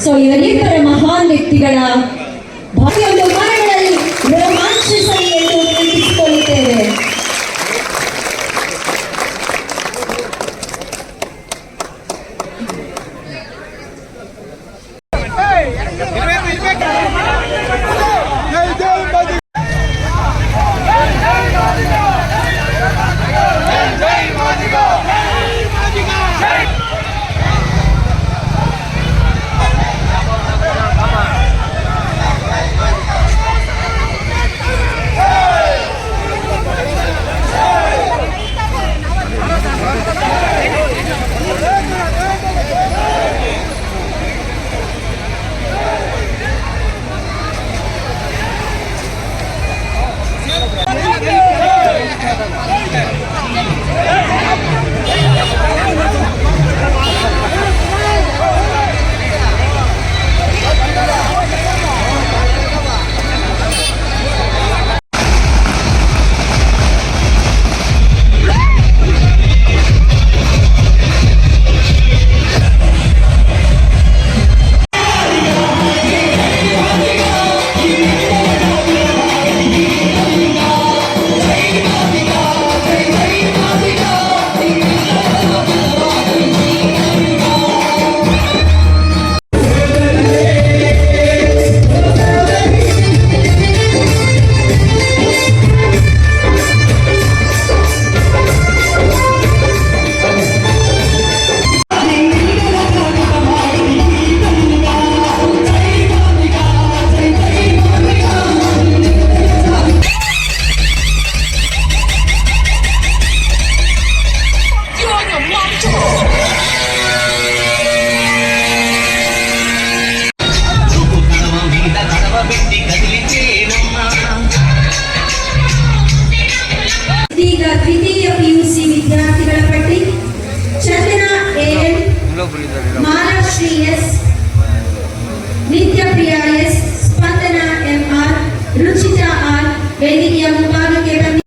So ಇವರಿಬ್ಬರ ಮಹಾನ್ ವ್ಯಕ್ತಿಗಳ ಭಾಗ್ಯವನ್ನು ಮರಗಳಲ್ಲಿ ರೋಮಾಂಚಿಸಲಿ ಎಂದು ವಿನಂತಿಸಿಕೊಳ್ಳುತ್ತೇವೆ. ದ್ವಿತೀಯ PUC ವಿದ್ಯಾರ್ಥಿಗಳ ಪಟ್ಟಿ: Chandana AN, Malashri S, ನಿತ್ಯಪ್ರಿಯಾ S, Spandana MR, Ruchita R ವೇದಿಕೆಯ ಮುಂಭಾಗಕ್ಕೆ ಬನ್ನಿ.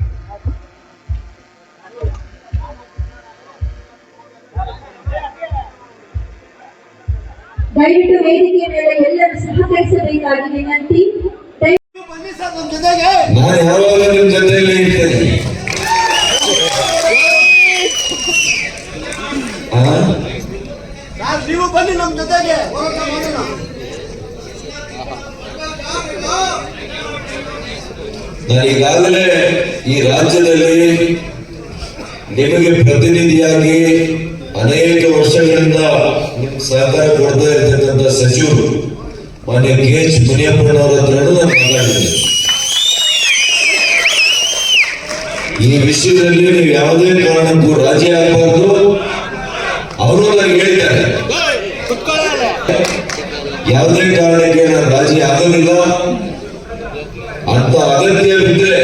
ದಯವಿಟ್ಟು ವೇದಿಕೆಯ ಮೇಲೆ ಎಲ್ಲರೂ ಸಹಕರಿಸಬೇಕಾಗಿ ವಿನಂತಿ. ನಾನು ಯಾವಾಗ ನಿಮ್ಮ ಜೊತೆಯಲ್ಲಿ ಇರ್ತೇನೆ. ನೀವು ಬನ್ನಿ ನಮ್ಮ ಜೊತೆಗೆ. ನಾನು ಈಗಾಗಲೇ ಈ ರಾಜ್ಯದಲ್ಲಿ ನಿಮಗೆ ಪ್ರತಿನಿಧಿಯಾಗಿ ಅನೇಕ ವರ್ಷಗಳಿಂದ ಸಹಕಾರ ಕೊಡ್ತಾ ಇರ್ತಕ್ಕಂಥ ಸಚಿವರು ಮಾನ್ಯ KH ಮುನಿಯಪ್ಪನವರ ಹತ್ರನೂ ನಾನು ಮಾತಾಡಿದ್ದೇನೆ. ಈ ವಿಷಯದಲ್ಲಿ ನೀವು ಯಾವುದೇ ಕಾರಣಕ್ಕೂ ರಾಜಿ ಆಗಬಾರ್ದು. ಅವರು ನನಗೆ ಹೇಳಿದ್ದಾರೆ, ಯಾವುದೇ ಕಾರಣಕ್ಕೆ ನಾನು ರಾಜಿ ಆಗಲಿಲ್ಲ ಅಂತ ಅಗತ್ಯವಿದ್ರೆ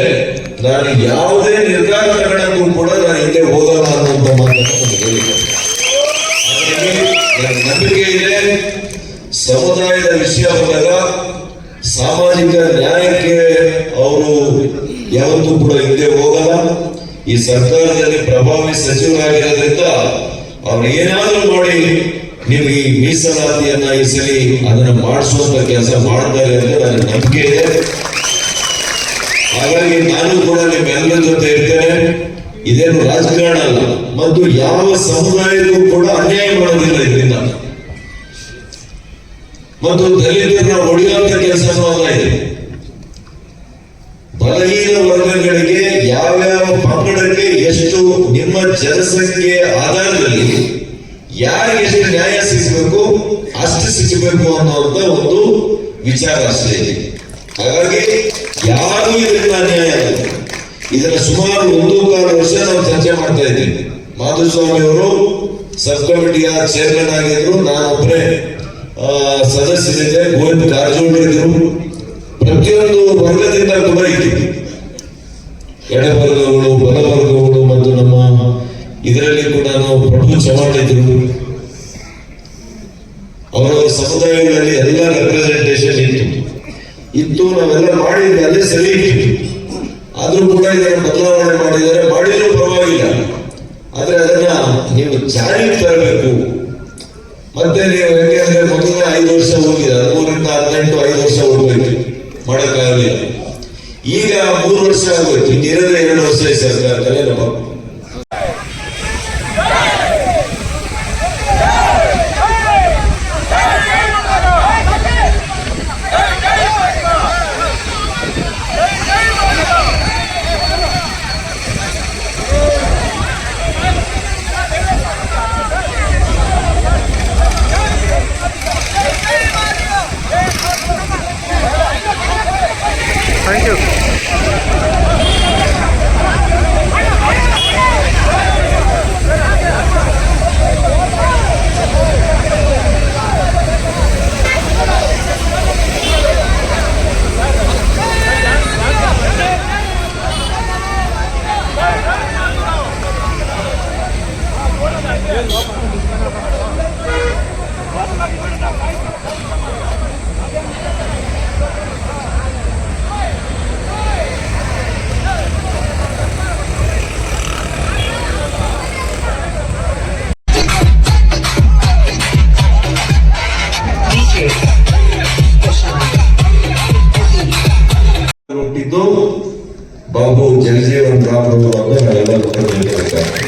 ನಾನು ಯಾವುದೇ ನಿರ್ಧಾರ ತಗೊಳ್ಳಕ್ಕೂ ಕೂಡ ನಾನು ಹಿಂದೆ ಹೋಗಲ್ಲ ಅನ್ನುವಂಥ ಮಾತನ್ನು ಹೇಳಿದ್ದಾರೆ. ನನಗೆ ನಂಬಿಕೆ ಇದೆ, ಸಮುದಾಯದ ವಿಷಯ ಬಂದಾಗ ಸಾಮಾಜಿಕ ನ್ಯಾಯಕ್ಕೆ ಅವರು ಯಾವತ್ತೂ ಕೂಡ ಹಿಂದೆ ಹೋಗಲ್ಲ. ಈ ಸರ್ಕಾರದಲ್ಲಿ ಪ್ರಭಾವಿ ಸಚಿವರಾಗಿರೋದ್ರಿಂದ ಅವ್ರು ಏನಾದ್ರೂ ಮಾಡಿ ನೀವು ಈ ಮೀಸಲಾತಿಯನ್ನ ಈ ಸಲ ಅದನ್ನ ಮಾಡಿಸುವಂತ ಕೆಲಸ ಮಾಡ್ತಾರೆ ಅಂತ ನನಗೆ ನಂಬಿಕೆ ಇದೆ. ಹಾಗಾಗಿ ನಾನು ಕೂಡ ನಿಮ್ಮೆಲ್ಲರ ಜೊತೆ ಇರ್ತೇನೆ. ಇದೇನು ರಾಜಕಾರಣ ಅಲ್ಲ, ಮತ್ತು ಯಾವ ಸಮುದಾಯಕ್ಕೂ ಕೂಡ ಅನ್ಯಾಯ ಮಾಡೋದಿಲ್ಲ ಇದರಿಂದ. ಮತ್ತು ದಲಿತರನ್ನ ಹೊಡೆಯುವಂತ ಕೆಲಸನೂ ಅಲ್ಲ ಇದೆ. ಬಲಹೀನ ವರ್ಗಗಳಿಗೆ ಯಾವ್ಯಾವ ಪಂಗಡಕ್ಕೆ ಎಷ್ಟು ನಿಮ್ಮ ಜನಸಂಖ್ಯೆ ಆಧಾರದಲ್ಲಿ ಯಾರಿಗೆ ಎಷ್ಟು ನ್ಯಾಯ ಸಿಗಬೇಕು ಅಷ್ಟು ಸಿಗಬೇಕು ಅನ್ನುವಂತ ಒಂದು ವಿಚಾರ ಅಷ್ಟೇ ಇದೆ. ಹಾಗಾಗಿ ಯಾರು ಇದರಿಂದ ಅನ್ಯಾಯ ಆಗಲ್ಲ. ಇದನ್ನ ಸುಮಾರು 1.25 ವರ್ಷ ನಾವು ಚರ್ಚೆ ಮಾಡ್ತಾ ಇದ್ದೀವಿ. ಮಾಧುಸ್ವಾಮಿ ಅವರು ಸಬ್ ಕಮಿಟಿಯ ಚೇರ್ಮನ್ ಆಗಿದ್ರು, ನಾನೊಬ್ಬರೇ ಸದಸ್ಯರಿದ್ದೆ, ಗೋವಿಂದ ಕಾರಜೋಳ ಇದ್ರು. ಪ್ರತಿಯೊಂದು ವರ್ಗದಿಂದ ಕೂಡ ಇದ್ದೀವಿ, ಎಡವರ್ಗಗಳು, ಬಲವರ್ಗಗಳು, ಮತ್ತು ನಮ್ಮ ಇದರಲ್ಲಿ ಕೂಡ ನಾವು ಪ್ರಭು ಚವಾಣ್ ಇದ್ರು. ಅವರ ಸಮುದಾಯಗಳಲ್ಲಿ ಎಲ್ಲ ರೆಪ್ರೆಸೆಂಟೇಷನ್ ಇತ್ತು. ನಾವೆಲ್ಲ ಮಾಡಿದ್ವಿ, ಅದೇ ಸರಿ ಇತ್ತು. ಆದ್ರೂ ಕೂಡ ಇದನ್ನು ಬದಲಾವಣೆ ಮಾಡಿದ್ರು ಪರವಾಗಿಲ್ಲ. ಆದ್ರೆ ಅದನ್ನ ನೀವು ಜಾರಿಗೆ ತರಬೇಕು. ಮತ್ತೆ ನೀವು ಹೆಂಗೆ ಅಂದ್ರೆ ಮೊದಲನೇ 5 ಇನ್ನಿರೋದೇ 2 ವರ್ಷ ಈ ಸರ್ಕಾರದಲ್ಲಿ ನಮ್ಮ Thank you. ಹುಟ್ಟಿದ್ದು ಬಾಬು ಜಗಜೀವನ್ ರಾಮ್ ಅವರು ಅಂತ ನಾವೆಲ್ಲರೂ ತಿಳ್ಕೊಳ್ತಾರೆ.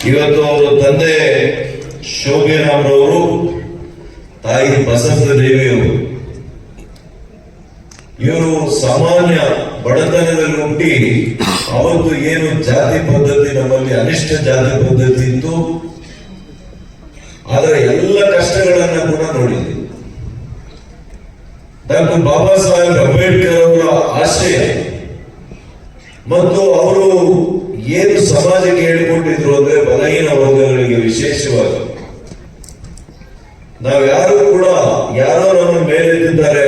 ಇವತ್ತು ಅವರ ತಂದೆ ಶೋಭಿರಾಮ್ರವರು, ತಾಯಿ ಬಸಂತ ದೇವಿಯವರು, ಇವರು ಸಾಮಾನ್ಯ ಬಡತನದಲ್ಲಿ ಹುಟ್ಟಿ ಅವತ್ತು ಏನು ಜಾತಿ ಪದ್ಧತಿ, ನಮ್ಮಲ್ಲಿ ಅನಿಷ್ಟ ಜಾತಿ ಪದ್ಧತಿ ಇತ್ತು, ಅದರ ಎಲ್ಲ ಕಷ್ಟಗಳನ್ನ ಕೂಡ ನೋಡಿದ್ವಿ. ಡಾಕ್ಟರ್ ಬಾಬಾ ಸಾಹೇಬ್ ಅಂಬೇಡ್ಕರ್ ಅವರ ಆಶಯ ಮತ್ತು ಅವರು ಏನು ಸಮಾಜಕ್ಕೆ ಹೇಳಿಕೊಂಡಿದ್ರು ಅಂದ್ರೆ ಬಲಹೀನ ವರ್ಗಗಳಿಗೆ ವಿಶೇಷವಾಗಿ ನಾವ್ಯಾರು ಕೂಡ ಯಾರೋ ನಮ್ಮ ಮೇಲೆ ಇದ್ದಾರೆ,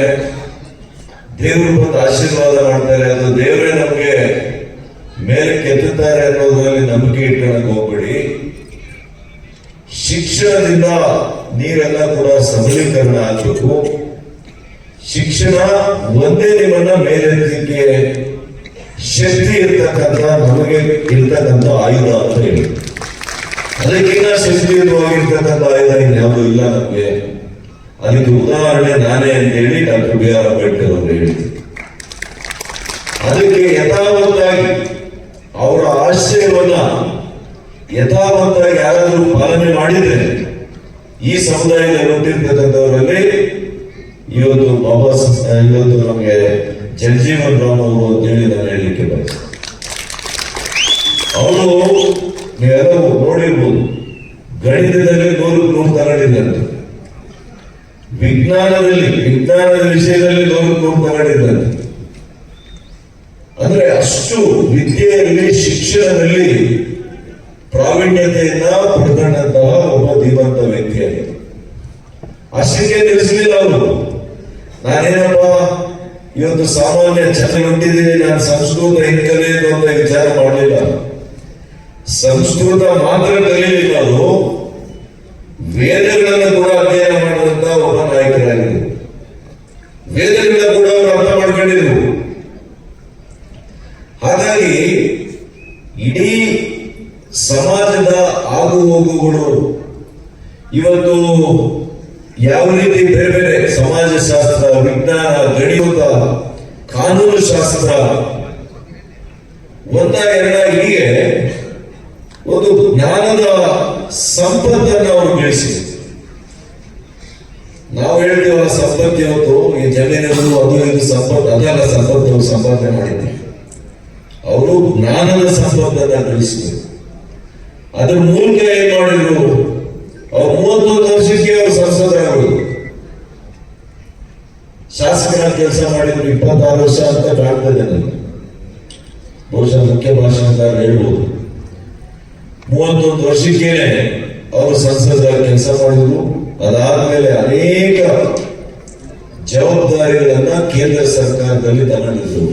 ದೇವರು ಬಂದು ಆಶೀರ್ವಾದ ಮಾಡ್ತಾರೆ, ಅದು ದೇವರೇ ನಮಗೆ ಮೇಲೆ ಕೆತ್ತುತ್ತಾರೆ ಅನ್ನೋದ್ರಲ್ಲಿ ನಂಬಿಕೆ ಇಟ್ಕೊಳಕ್ ಹೋಗ್ಬೇಡಿ. ಶಿಕ್ಷಣದಿಂದ ನೀವೆಲ್ಲ ಕೂಡ ಸಬಲೀಕರಣ ಆಗಬೇಕು. ಶಿಕ್ಷಣ ಒಂದೇ ನಿಮ್ಮನ್ನ ಮೇಲೆತ್ತಲಿಕ್ಕೆ ಶಕ್ತಿ ಇರ್ತಕ್ಕಂಥ, ನಮಗೆ ಇರ್ತಕ್ಕಂಥ ಆಯುಧ ಅಂತ ಹೇಳಿ. ಅದಕ್ಕಿಂತ ಶಕ್ತಿಯುತವಾಗಿರ್ತಕ್ಕಂಥ ಆಯುಧ ಇನ್ಯಾವುದೂ ಇಲ್ಲ ನಮಗೆ. ಅದಕ್ಕೆ ಉದಾಹರಣೆ ನಾನೇ ಅಂತ ಹೇಳಿ ಡಾಕ್ಟರ್ B.R. ಅಂಬೇಡ್ಕರ್ ಅವರು ಹೇಳಿದ್ರು. ಅದಕ್ಕೆ ಯಥಾವತ್ತಾಗಿ ಅವರ ಆಶಯವನ್ನ ಯಥಾವತ್ತಾಗಿ ಯಾರಾದರೂ ಪಾಲನೆ ಮಾಡಿದ್ರೆ ಈ ಸಮುದಾಯದಲ್ಲಿ ಹುಟ್ಟಿರ್ತಕ್ಕಂಥವರಲ್ಲಿ ಇವತ್ತು ಇವತ್ತು ನಮಗೆ ಜಗಜೀವನ್ ರಾಮ್ ಅವರು ಅಂತೇಳಿ ನಾನು ಹೇಳಲಿಕ್ಕೆ ಬಯಸ್ತೇನೆ. ಅವರು ನೀವೆಲ್ಲ ನೋಡಿರ್ಬೋದು, ಗಣಿತದಲ್ಲಿ 100 ತಗೊಂಡಿದ್ದಂತೆ, ವಿಜ್ಞಾನದ ವಿಷಯದಲ್ಲಿ 100 ತಗೊಂಡಿದ್ದಂತೆ. ಅಂದ್ರೆ ಅಷ್ಟು ವಿದ್ಯೆಯಲ್ಲಿ, ಶಿಕ್ಷಣದಲ್ಲಿ ಪ್ರಾವೀಣ್ಯತೆಯನ್ನ ಪಡ್ಕೊಂಡಂತಹ ಒಬ್ಬ ಧೀಮಂತ ವ್ಯಕ್ತಿಯಾಗಿದೆ. ಅಷ್ಟಕ್ಕೆ ನಿಲ್ಲಿಸಲಿಲ್ಲ ಅವರು. ನಾನೇನಪ್ಪ ಇವತ್ತು ಸಾಮಾನ್ಯ ಚೆನ್ನಾಗಿ ಹುಟ್ಟಿದ್ದೀನಿ, ನಾನು ಸಂಸ್ಕೃತ ಹೆಂಗ್ ಕಲಿಯೋದು ಅಂತ ವಿಚಾರ ಮಾಡಲಿಲ್ಲ. ಸಂಸ್ಕೃತ ಮಾತ್ರ ಕಲಿಯಲಿಲ್ಲ, ಅವರು ವೇದಗಳನ್ನು ಕೂಡ ಅಧ್ಯಯನ ಮಾಡಿದಂತ ಒಬ್ಬ ನಾಯಕರಾಗಿದ್ದರು. ವೇದಗಳನ್ನ ಕೂಡ ಅವರು ಅರ್ಥ ಮಾಡ್ಕೊಂಡಿದ್ರು. ಹಾಗಾಗಿ ಇಡೀ ಸಮಾಜದ ಆಗು ಹೋಗುಗಳು ಇವತ್ತು ಯಾವ ರೀತಿ ಬೇರೆ ಬೇರೆ ಸಮಾಜಶಾಸ್ತ್ರ, ವಿಜ್ಞಾನ, ಗಣಿತ, ಕಾನೂನು ಶಾಸ್ತ್ರ, ಹೀಗೆ ಒಂದು ಜ್ಞಾನದ ಸಂಪತ್ತನ್ನು ಅವರು ಬೆಳೆಸಿದರು. ನಾವು ಹೇಳ್ತೀವಲ್ಲ ಸಂಪತ್ತು, ಇವತ್ತು ಈ ಜಮೀನುಗಳು ಅದು ಇದು ಸಂಪತ್ತು, ಅದೆಲ್ಲ ಸಂಪತ್ತು ಸಂಪಾದನೆ ಮಾಡಿದ್ವಿ. ಅವರು ಜ್ಞಾನದ ಸಂಪತ್ತನ್ನು ಬೆಳೆಸಿದರು. ಅದ್ರ ಮೂಲಕ ಏನ್ ಮಾಡಿದ್ರು, ಅವ್ರು 31 ವರ್ಷಕ್ಕೆ ಅವರು ಸಂಸದರಾಗೋದು. ಶಾಸಕರ ಕೆಲಸ ಮಾಡಿದ್ರು 26 ವರ್ಷ ಅಂತ ಕಾಣ್ತದೆ ನನಗೆ. ಬಹುಶಃ ಮುಖ್ಯ ಭಾಷಣಕಾರ ಹೇಳ್ಬೋದು. 31 ವರ್ಷಕ್ಕೇನೆ ಅವರು ಸಂಸದರ ಕೆಲಸ ಮಾಡಿದ್ರು. ಅದಾದ್ಮೇಲೆ ಅನೇಕ ಜವಾಬ್ದಾರಿಗಳನ್ನ ಕೇಂದ್ರ ಸರ್ಕಾರದಲ್ಲಿ ತಗೊಂಡಿದ್ರು.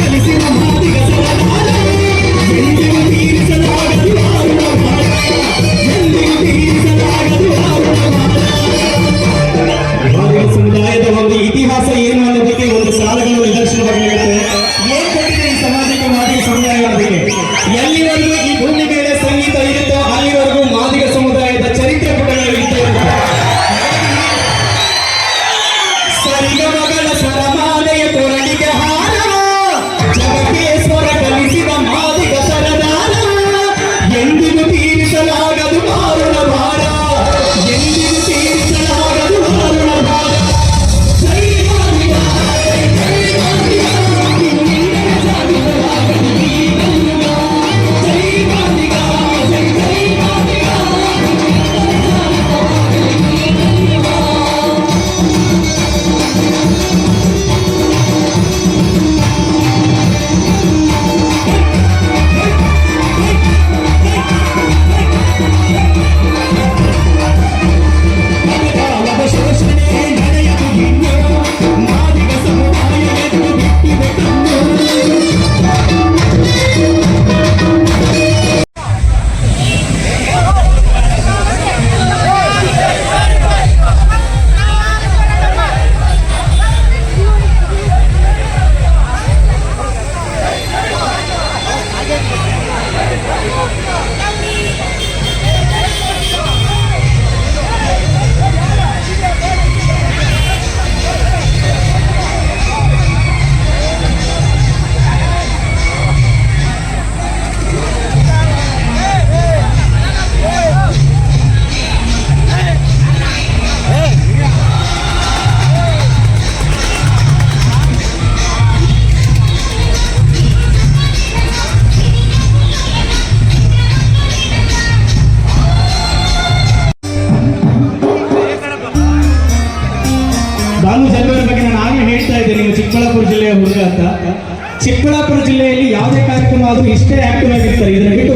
కలిసిన ಇತಿಹಾಸ ಏನು ಅನ್ನೋದಕ್ಕೆ ಒಂದು ಸಾಲುಗಳು ನಿದರ್ಶನವಾಗಿ ಹೇಳುತ್ತೆ. ಏನ್ ಕೊಟ್ಟಿದೆ ಈ ಸಮಾಜಕ್ಕೆ ಮಾದಿಗ ಸಮುದಾಯ ಅನ್ನೋದಕ್ಕೆ? ಎಲ್ಲಿವರೆಗೂ ಈ ಭೂಮಿ ಮೇಲೆ ಸಂಗೀತ ಇರುತ್ತೋ ಅಲ್ಲಿವರೆಗೂ ಮಾದಿಗ ಸಮುದಾಯದ ಚರಿತ್ರೆ ಪುಟಗಳು ಇರ್ತೇ ಇರುತ್ತೆ. ಸರಿಗಮಗಳ ಸ್ವರಮಾಲೆಯ ಕೊರಳಿಗೆ ಹಾರ, ಜಗಕ್ಕೆ ಸ್ವರ ಕಲಿಸಿದ ಮಾದಿಗ ಸರದಾರ, ಎಂದಿಗೂ ತೀರಿಸಲಾಗದು ಮಾರುಣ ಭಾರ, ಎಂದಿಗೂ ತೀರಿಸಲಾಗದು ಮಾರುಣ ಭಾರ. ಜೈ ಮಾದಿಗ, ಜೈ ಮಾದಿಗ, ನಿನ್ನಿಂದಲೇ ಸಾಧಿಸಲಾಗದು ಈ ಕನ್ನಡ. ಜೈ ಮಾದಿಗ, ಜೈ ಜೈ ಮಾದಿಗ, ಕಾಲದ ಶೋಷಣೆ ನಡೆಯದು ಇನ್ನು, ಮಾದಿಗ ಸಮುದಾಯ ಎದ್ದು ಬಿಟ್ಟಿದೆ ಕಣ್ಣು. ಬಾನು ಜಲ್ವರ ಬಗ್ಗೆ ನಾನು ಆಗಲೇ ಹೇಳ್ತಾ ಇದ್ದೆ, ನೀವು ಚಿಕ್ಕಬಳ್ಳಾಪುರ ಜಿಲ್ಲೆಯ ಹುಡುಗ ಅಂತ. ಚಿಕ್ಕಬಳ್ಳಾಪುರ ಜಿಲ್ಲೆಯಲ್ಲಿ ಯಾವುದೇ ಕಾರ್ಯಕ್ರಮ ಆದ್ರೂ ಇಷ್ಟೇ ಆಕ್ಟಿವ್ ಆಗಿರ್ತಾರೆ. ಇದನ್ನ ಬಿಟ್ಟು